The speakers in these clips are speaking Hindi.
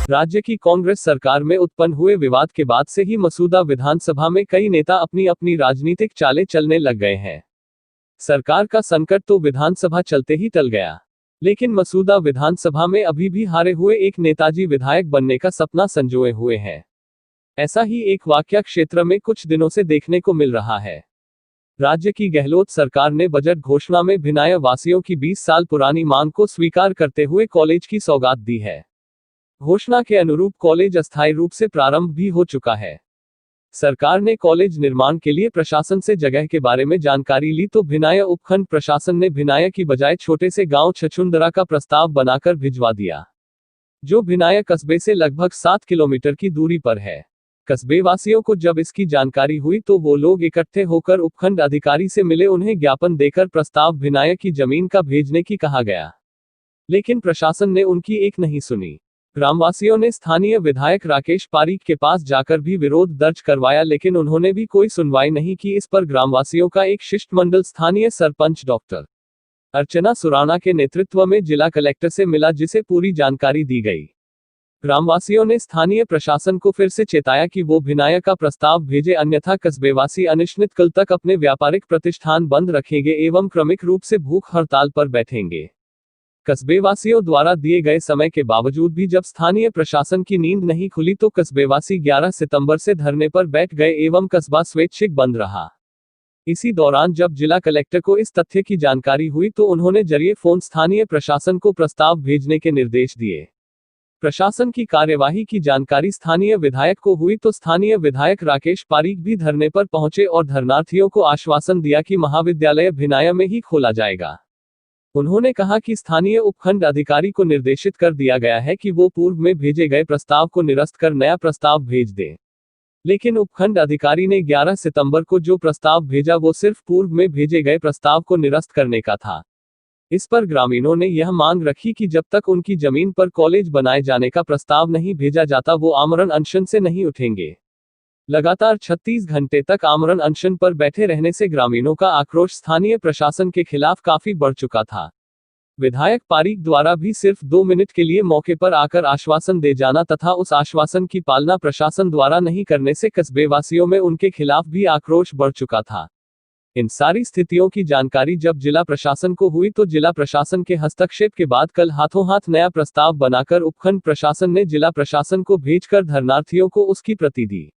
राज्य की कांग्रेस सरकार में उत्पन्न हुए विवाद के बाद से ही मसूदा विधानसभा में कई नेता अपनी अपनी राजनीतिक चालें चलने लग गए हैं। सरकार का संकट तो विधानसभा चलते ही टल गया, लेकिन मसूदा विधानसभा में अभी भी हारे हुए एक नेताजी विधायक बनने का सपना संजोए हुए हैं। ऐसा ही एक वाकया क्षेत्र में कुछ दिनों से देखने को मिल रहा है। राज्य की गहलोत सरकार ने बजट घोषणा में भिनाय वासियों की 20 साल पुरानी मांग को स्वीकार करते हुए कॉलेज की सौगात दी है। घोषणा के अनुरूप कॉलेज अस्थायी रूप से प्रारंभ भी हो चुका है। सरकार ने कॉलेज निर्माण के लिए प्रशासन से जगह के बारे में जानकारी ली तो भिनाय उपखंड प्रशासन ने भिनाय की बजाय छोटे से गांव छछुंदरा का प्रस्ताव बनाकर भिजवा दिया, जो भिनाय कस्बे से लगभग 7 किलोमीटर की दूरी पर है। कस्बे वासियों को जब इसकी जानकारी हुई तो वो लोग इकट्ठे होकर उपखंड अधिकारी से मिले, उन्हें ज्ञापन देकर प्रस्ताव भिनाय की जमीन का भेजने की कहा गया, लेकिन प्रशासन ने उनकी एक नहीं सुनी। ग्रामवासियों ने स्थानीय विधायक राकेश पारीक के पास जाकर भी विरोध दर्ज करवाया, लेकिन उन्होंने भी कोई सुनवाई नहीं की। इस पर ग्रामवासियों का एक शिष्टमंडल स्थानीय सरपंच डॉक्टर अर्चना सुराणा के नेतृत्व में जिला कलेक्टर से मिला, जिसे पूरी जानकारी दी गई। ग्रामवासियों ने स्थानीय प्रशासन को फिर से चेताया कि वो भिनाय का प्रस्ताव भेजे, अन्यथा कस्बेवासी अनिश्चितकाल तक अपने व्यापारिक प्रतिष्ठान बंद रखेंगे एवं क्रमिक रूप से भूख हड़ताल पर बैठेंगे। कस्बेवासियों द्वारा दिए गए समय के बावजूद भी जब स्थानीय प्रशासन की नींद नहीं खुली तो कस्बेवासी 11 सितंबर से धरने पर बैठ गए एवं कस्बा स्वैच्छिक बंद रहा। इसी दौरान जब जिला कलेक्टर को इस तथ्य की जानकारी हुई तो उन्होंने जरिए फोन स्थानीय प्रशासन को प्रस्ताव भेजने के निर्देश दिए। प्रशासन की कार्यवाही की जानकारी स्थानीय विधायक को हुई तो स्थानीय विधायक राकेश पारीक भी धरने पर पहुंचे और धरनार्थियों को आश्वासन दिया कि महाविद्यालय भिनाय में ही खोला जाएगा। उन्होंने कहा कि स्थानीय उपखंड अधिकारी को निर्देशित कर दिया गया है कि वो पूर्व में भेजे गए प्रस्ताव को निरस्त कर नया प्रस्ताव भेज दे, लेकिन उपखंड अधिकारी ने 11 सितंबर को जो प्रस्ताव भेजा वो सिर्फ पूर्व में भेजे गए प्रस्ताव को निरस्त करने का था। इस पर ग्रामीणों ने यह मांग रखी कि जब तक उनकी जमीन पर कॉलेज बनाए जाने का प्रस्ताव नहीं भेजा जाता वो आमरण अनशन से नहीं उठेंगे। लगातार 36 घंटे तक आमरण अनशन पर बैठे रहने से ग्रामीणों का आक्रोश स्थानीय प्रशासन के खिलाफ काफी बढ़ चुका था। विधायक पारीक द्वारा भी सिर्फ 2 मिनट के लिए मौके पर आकर आश्वासन दे जाना तथा उस आश्वासन की पालना प्रशासन द्वारा नहीं करने से कस्बेवासियों में उनके खिलाफ भी आक्रोश बढ़ चुका था। इन सारी स्थितियों की जानकारी जब जिला प्रशासन को हुई तो जिला प्रशासन के हस्तक्षेप के बाद कल हाथों हाथ नया प्रस्ताव बनाकर उपखंड प्रशासन ने जिला प्रशासन को भेजकर धरनार्थियों को उसकी प्रति दी।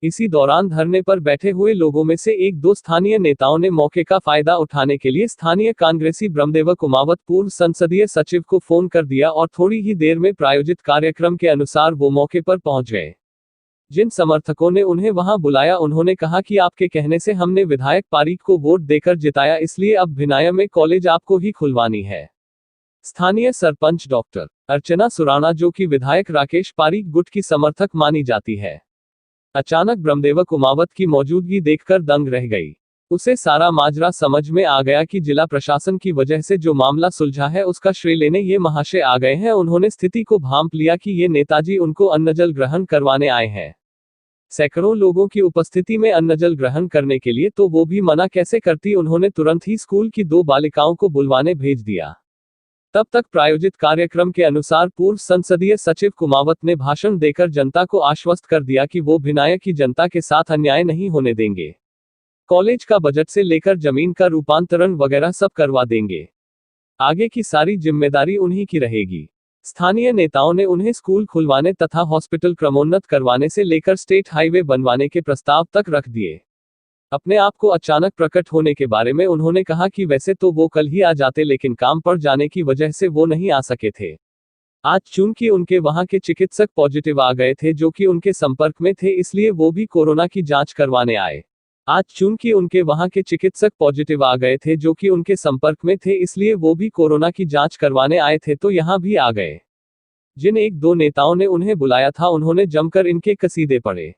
इसी दौरान धरने पर बैठे हुए लोगों में से एक दो स्थानीय नेताओं ने मौके का फायदा उठाने के लिए स्थानीय कांग्रेसी ब्रह्मदेव कुमावत पूर्व संसदीय सचिव को फोन कर दिया और थोड़ी ही देर में प्रायोजित कार्यक्रम के अनुसार वो मौके पर पहुंच गए। जिन समर्थकों ने उन्हें वहां बुलाया उन्होंने कहा कि आपके कहने से हमने विधायक पारीक को वोट देकर जिताया, इसलिए अब भिनाय में कॉलेज आपको ही खुलवानी है। स्थानीय सरपंच डॉक्टर अर्चना सुराणा, जो कि विधायक राकेश पारीक गुट की समर्थक मानी जाती है, अचानक ब्रह्मदेव कुमावत की मौजूदगी देखकर दंग रह गई। उसे सारा माजरा समझ में आ गया कि जिला प्रशासन की वजह से जो मामला सुलझा है उसका श्रेय लेने ये महाशय आ गए हैं। उन्होंने स्थिति को भांप लिया कि ये नेताजी उनको अन्नजल ग्रहण करवाने आए हैं। सैकड़ों लोगों की उपस्थिति में अन्नजल ग्रहण करने के लिए तो वो भी मना कैसे करती। उन्होंने तुरंत ही स्कूल की 2 बालिकाओं को बुलवाने भेज दिया। तब तक प्रायोजित कार्यक्रम के अनुसार पूर्व संसदीय सचिव कुमावत ने भाषण देकर जनता को आश्वस्त कर दिया कि वो भिनाय की जनता के साथ अन्याय नहीं होने देंगे। कॉलेज का बजट से लेकर जमीन का रूपांतरण वगैरह सब करवा देंगे। आगे की सारी जिम्मेदारी उन्हीं की रहेगी। स्थानीय नेताओं ने उन्हें स्कूल खुलवाने तथा हॉस्पिटल क्रमोन्नत करवाने से लेकर स्टेट हाईवे बनवाने के प्रस्ताव तक रख दिए। अपने आप को अचानक प्रकट होने के बारे में उन्होंने कहा कि वैसे तो वो कल ही आ जाते, लेकिन काम पड़ जाने की वजह से वो नहीं आ सके थे। आज चूंकि उनके वहां के चिकित्सक पॉजिटिव आ गए थे जो कि उनके संपर्क में थे, इसलिए वो भी कोरोना की जांच करवाने आए। आज चूंकि उनके वहां के चिकित्सक पॉजिटिव आ गए थे जो कि उनके संपर्क में थे, इसलिए वो भी कोरोना की जांच करवाने आए थे, तो यहां भी आ गए। जिन 1-2 नेताओं ने उन्हें बुलाया था उन्होंने जमकर इनके कसीदे पढ़े।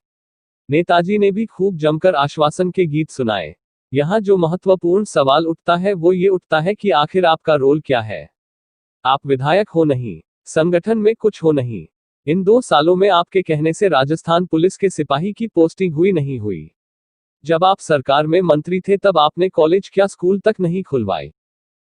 नेताजी ने भी खूब जमकर आश्वासन के गीत सुनाए। यहां जो महत्वपूर्ण सवाल उठता है वो ये उठता है कि आखिर आपका रोल क्या है। आप विधायक हो नहीं, संगठन में कुछ हो नहीं। इन 2 सालों में आपके कहने से राजस्थान पुलिस के सिपाही की पोस्टिंग हुई नहीं हुई। जब आप सरकार में मंत्री थे तब आपने कॉलेज क्या स्कूल तक नहीं खुलवाए।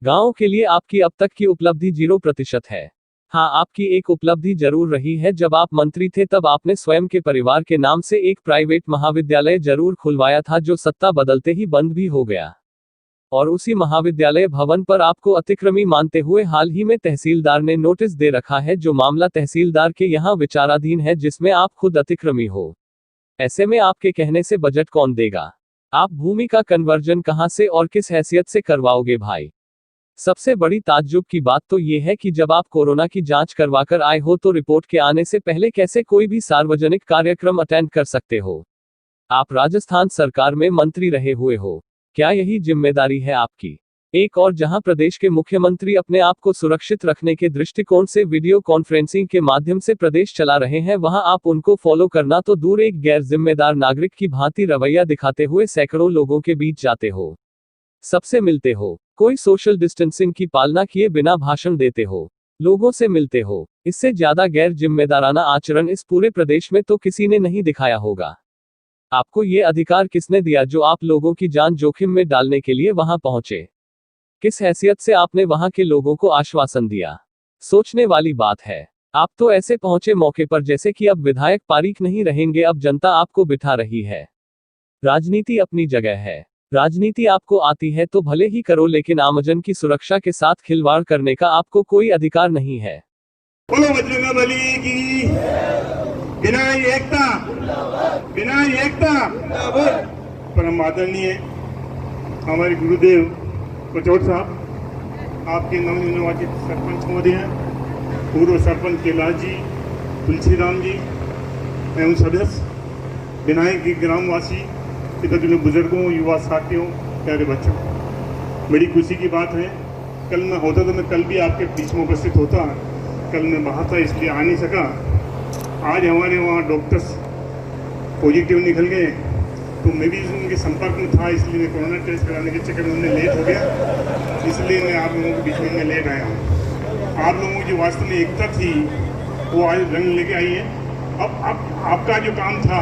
गांव के लिए आपकी अब तक की उपलब्धि 0% है। हाँ, आपकी एक उपलब्धि जरूर रही है। जब आप मंत्री थे तब आपने स्वयं के परिवार के नाम से एक प्राइवेट महाविद्यालय जरूर खुलवाया था, जो सत्ता बदलते ही बंद भी हो गया। और उसी महाविद्यालय भवन पर आपको अतिक्रमी मानते हुए हाल ही में तहसीलदार ने नोटिस दे रखा है, जो मामला तहसीलदार के यहाँ विचाराधीन है, जिसमें आप खुद अतिक्रमी हो। ऐसे में आपके कहने से बजट कौन देगा? आप भूमि का कन्वर्जन कहां से और किस हैसियत से करवाओगे भाई? सबसे बड़ी ताज्जुब की बात तो ये है कि जब आप कोरोना की जांच करवाकर आए हो तो रिपोर्ट के आने से पहले कैसे कोई भी सार्वजनिक कार्यक्रम अटेंड कर सकते हो? आप राजस्थान सरकार में मंत्री रहे हुए हो, क्या यही जिम्मेदारी है आपकी? एक और जहां प्रदेश के मुख्यमंत्री अपने आप को सुरक्षित रखने के दृष्टिकोण से वीडियो कॉन्फ्रेंसिंग के माध्यम से प्रदेश चला रहे हैं, वहां आप उनको फॉलो करना तो दूर, एक गैर जिम्मेदार नागरिक की भांति रवैया दिखाते हुए सैकड़ों लोगों के बीच जाते हो, सबसे मिलते हो, कोई सोशल डिस्टेंसिंग की पालना किए बिना भाषण देते हो, लोगों से मिलते हो। इससे ज्यादा गैर जिम्मेदाराना आचरण इस पूरे प्रदेश में तो किसी ने नहीं दिखाया होगा। आपको ये अधिकार किसने दिया जो आप लोगों की जान जोखिम में डालने के लिए वहां पहुंचे? किस हैसियत से आपने वहां के लोगों को आश्वासन दिया? सोचने वाली बात है। आप तो ऐसे पहुंचे मौके पर जैसे कि अब विधायक पारीख नहीं रहेंगे, अब जनता आपको बिठा रही है। राजनीति अपनी जगह है, राजनीति आपको आती है तो भले ही करो, लेकिन आमजन की सुरक्षा के साथ खिलवाड़ करने का आपको कोई अधिकार नहीं है। बोलो बजरंगबली की, बिना एकता, बिना एकता। परम आदरणीय हमारे गुरुदेव कचौड़ साहब, आपके नवनिर्वाचित सरपंच महोदय, पूर्व सरपंच कैलाश जी, तुलसीराम जी एवं सदस्य, विनायक की ग्रामवासी, पितृ बुजुर्गों, युवा साथियों, प्यारे बच्चों, बड़ी खुशी की बात है। कल मैं होता तो मैं कल भी आपके बीच में उपस्थित होता, कल मैं बाहर था इसलिए आ नहीं सका। आज हमारे वहाँ डॉक्टर्स पॉजिटिव निकल गए, तो मैं भी उनके संपर्क में था, इसलिए मैं कोरोना टेस्ट कराने के चक्कर में उन्हें लेट हो गया, इसलिए मैं आप लोगों के बीच में लेट आया हूँ। आप लोगों की जो वास्तव में एकता थी वो आज रंग लेके आई है। अब आपका जो काम था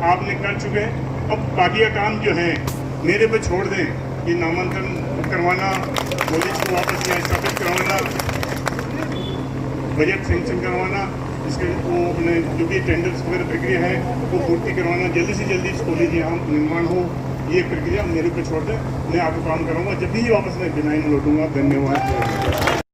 आपने कर चुके हैं, अब बाकी का काम जो है मेरे पे छोड़ दें। ये नामांकन करवाना, कॉलेज को वापस यहाँ स्थापित करवाना, बजट सेंक्शन करवाना, इसके वो अपने जो भी टेंडर्स वगैरह प्रक्रिया है वो पूर्ति करवाना, जल्दी से जल्दी इस कॉलेज यहाँ निर्माण हो, ये प्रक्रिया मेरे पे छोड़ दें। मैं आपको काम कराऊंगा, जब भी वापस मैं बिनाई में लौटूंगा। धन्यवाद।